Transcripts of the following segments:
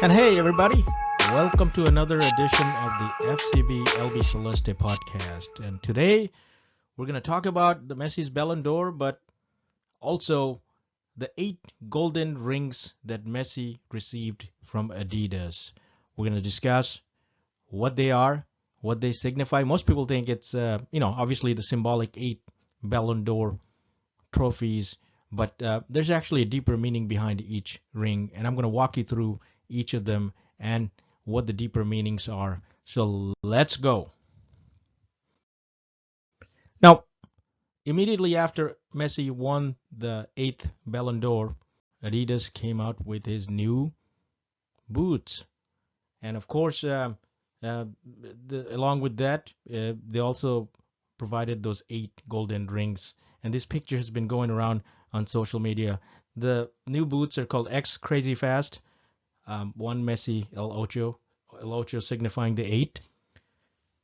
And hey, everybody, welcome to another edition of the FCB LB Celeste podcast. And today we're going to talk about the Messi's Ballon d'Or, but also the 8 golden rings that Messi received from Adidas. We're going to discuss what they are, what they signify. Most people think it's, obviously the symbolic 8 Ballon d'Or trophies, but there's actually a deeper meaning behind each ring, and I'm going to walk you through each of them and what the deeper meanings are. So let's go. Now, immediately after Messi won the 8th Ballon d'Or, Adidas came out with his new boots. And of course, along with that, they also provided those 8 golden rings. And this picture has been going around on social media. The new boots are called X Crazy Fast. One Messi El Ocho signifying the 8.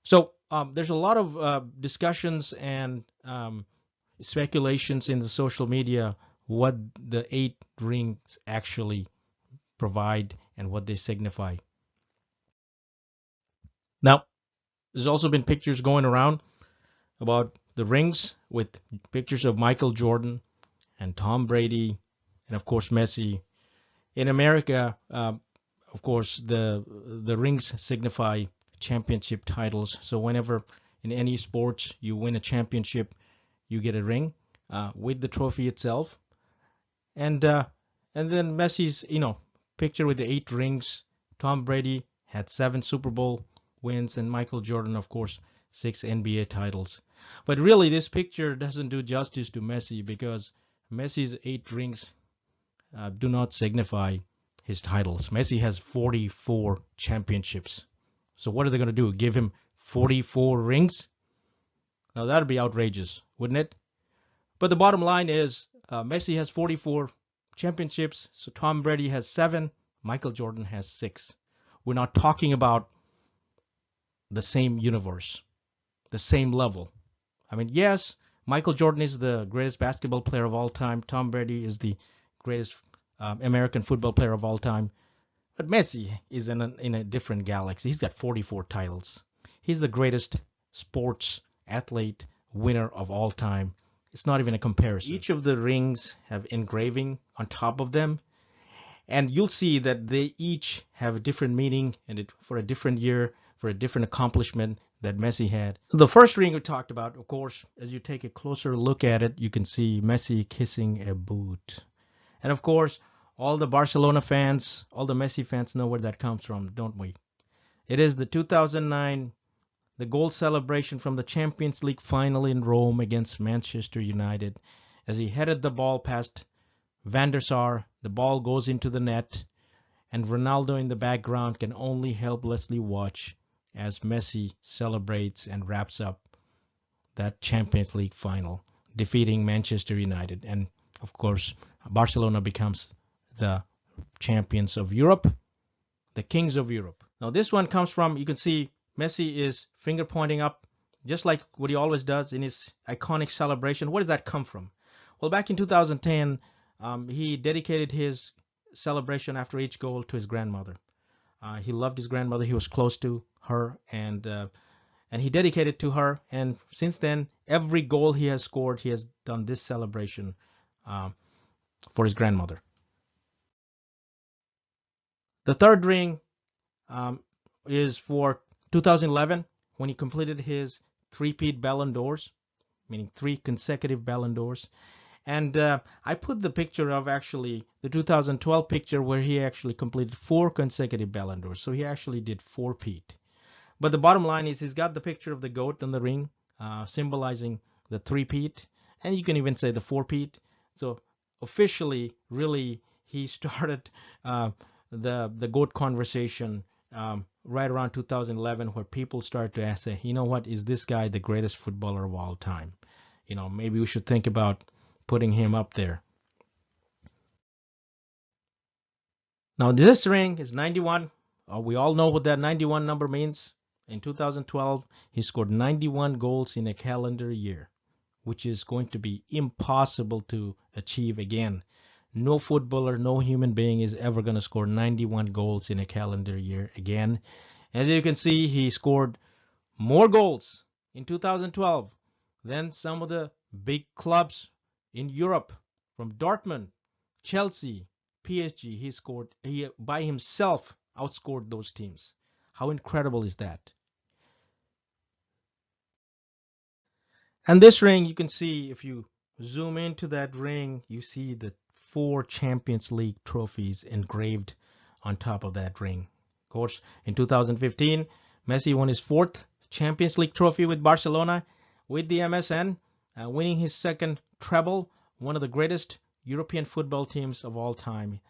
So there's a lot of discussions and speculations in the social media what the 8 rings actually provide and what they signify. Now, there's also been pictures going around about the rings with pictures of Michael Jordan and Tom Brady and of course Messi. In America, of course, the rings signify championship titles. So whenever in any sports you win a championship, you get a ring with the trophy itself. And then Messi's picture with the 8 rings. Tom Brady had 7 Super Bowl wins, and Michael Jordan, of course, 6 NBA titles. But really, this picture doesn't do justice to Messi because Messi's 8 rings do not signify his titles. Messi has 44 championships. So what are they going to do? Give him 44 rings? Now that would be outrageous, wouldn't it? But the bottom line is Messi has 44 championships. So Tom Brady has 7. Michael Jordan has 6. We're not talking about the same universe, the same level. I mean, yes, Michael Jordan is the greatest basketball player of all time. Tom Brady is the greatest American football player of all time. But Messi is in a different galaxy. He's got 44 titles. He's the greatest sports athlete winner of all time. It's not even a comparison. Each of the rings have engraving on top of them. And you'll see that they each have a different meaning and for a different year, for a different accomplishment that Messi had. The first ring we talked about, of course, as you take a closer look at it, you can see Messi kissing a boot. And of course, all the Barcelona fans, all the Messi fans know where that comes from, don't we? It is the 2009, the goal celebration from the Champions League final in Rome against Manchester United. As he headed the ball past Van der Sar, the ball goes into the net, and Ronaldo in the background can only helplessly watch as Messi celebrates and wraps up that Champions League final, defeating Manchester United. And of course, Barcelona becomes the champions of Europe, the kings of Europe. Now this one comes from, you can see Messi is finger pointing up, just like what he always does in his iconic celebration. Where does that come from? Well, back in 2010, he dedicated his celebration after each goal to his grandmother. He loved his grandmother. He was close to her, and he dedicated to her. And since then, every goal he has scored, he has done this celebration for his grandmother. The third ring is for 2011 when he completed his three-peat Ballon d'Ors, meaning 3 consecutive Ballon d'Ors. And I put the picture of actually the 2012 picture where he actually completed 4 consecutive Ballon d'Ors. So he actually did 4-peat. But the bottom line is he's got the picture of the goat on the ring, symbolizing the 3-peat. And you can even say the 4-peat. So officially, really, he started the GOAT conversation right around 2011 where people start to ask, you know what, is this guy the greatest footballer of all time? Maybe we should think about putting him up there. Now this ring is 91. We all know what that 91 number means. In 2012, he scored 91 goals in a calendar year, which is going to be impossible to achieve again. No footballer, no human being is ever going to score 91 goals in a calendar year again. As you can see, he scored more goals in 2012 than some of the big clubs in Europe, from Dortmund, Chelsea, PSG. He by himself outscored those teams. How incredible is that? And this ring, you can see, if you zoom into that ring, you see the 4 Champions League trophies engraved on top of that ring. Of course, in 2015, Messi won his 4th Champions League trophy with Barcelona with the MSN, winning his second treble, one of the greatest European football teams of all time.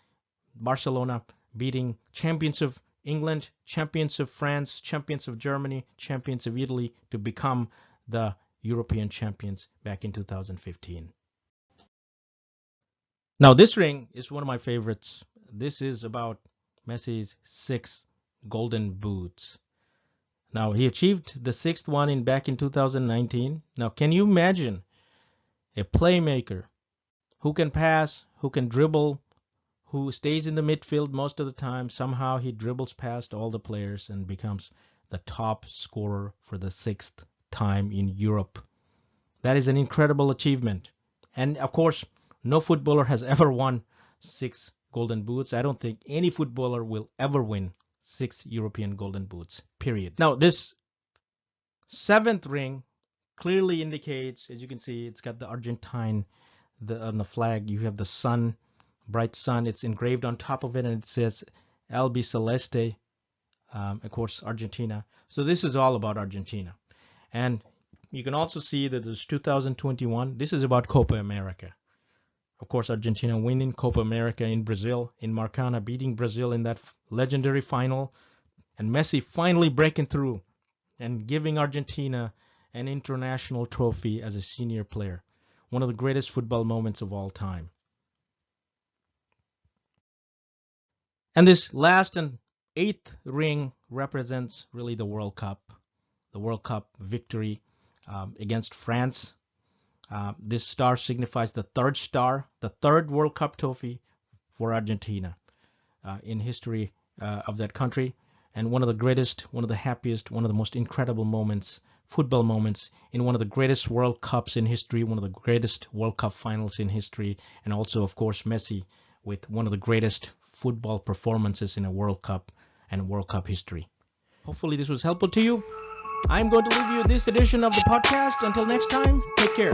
Barcelona beating champions of England, champions of France, champions of Germany, champions of Italy to become the European champions back in 2015. Now, this ring is one of my favorites. This is about Messi's 6 golden boots. Now, he achieved the 6th one back in 2019. Now, can you imagine a playmaker who can pass, who can dribble, who stays in the midfield most of the time? Somehow he dribbles past all the players and becomes the top scorer for the 6th time in Europe. That is an incredible achievement. And of course, no footballer has ever won 6 golden boots. I don't think any footballer will ever win 6 European golden boots, period. Now, this 7th ring clearly indicates, as you can see, it's got the Argentine on the flag. You have the sun, bright sun. It's engraved on top of it, and it says Albi Celeste, of course, Argentina. So this is all about Argentina. And you can also see that there's 2021. This is about Copa America. Of course, Argentina winning Copa America in Brazil, in Maracana, beating Brazil in that legendary final. And Messi finally breaking through and giving Argentina an international trophy as a senior player. One of the greatest football moments of all time. And this last and 8th ring represents really the World Cup victory against France. This star signifies the 3rd star, the 3rd World Cup trophy for Argentina in history of that country, and one of the greatest, one of the happiest, one of the most incredible moments, football moments in one of the greatest World Cups in history, one of the greatest World Cup finals in history, and also, of course, Messi with one of the greatest football performances in a World Cup and World Cup history. Hopefully this was helpful to you. I'm going to leave you this edition of the podcast. Until next time, take care.